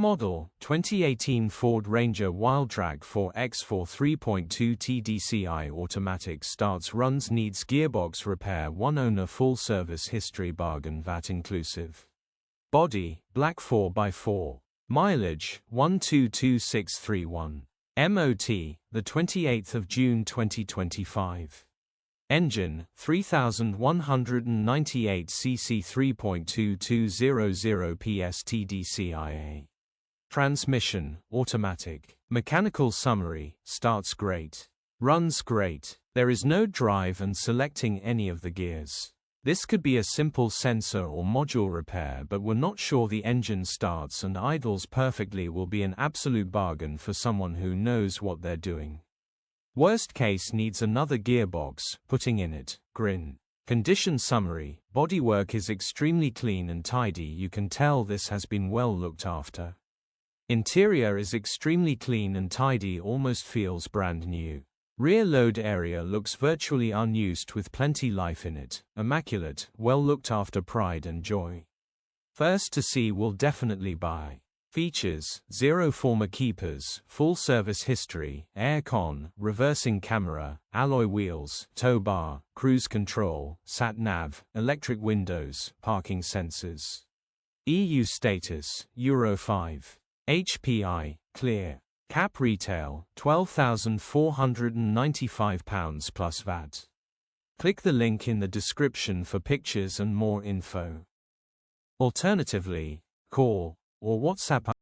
Model 2018 Ford Ranger Wildtrak 4x4 3.2 TDCI automatic starts runs needs gearbox repair 1 owner full service history bargain VAT inclusive. Body black 4x4. Mileage 122631. MOT the 28th of June 2025. Engine 3198 cc 3.2200 PS TDCI-A. Transmission automatic. Mechanical summary: starts great, runs great. There is no drive and selecting any of the gears. This could be a simple sensor or module repair, but we're not sure the engine starts and idles perfectly will be an absolute bargain for someone who knows what they're doing. Worst case needs another gearbox, putting in it. Grin. Condition summary: bodywork is extremely clean and tidy, you can tell this has been well looked after. Interior is extremely clean and tidy, almost feels brand new. Rear load area looks virtually unused with plenty life in it. Immaculate, well looked after, pride and joy. First to see will definitely buy. Features: 0 former keepers, full service history, aircon, reversing camera, alloy wheels, tow bar, cruise control, sat-nav, electric windows, parking sensors. EU status: Euro 5. HPI, clear. Cap retail, £12,495 plus VAT. Click the link in the description for pictures and more info. Alternatively, call or WhatsApp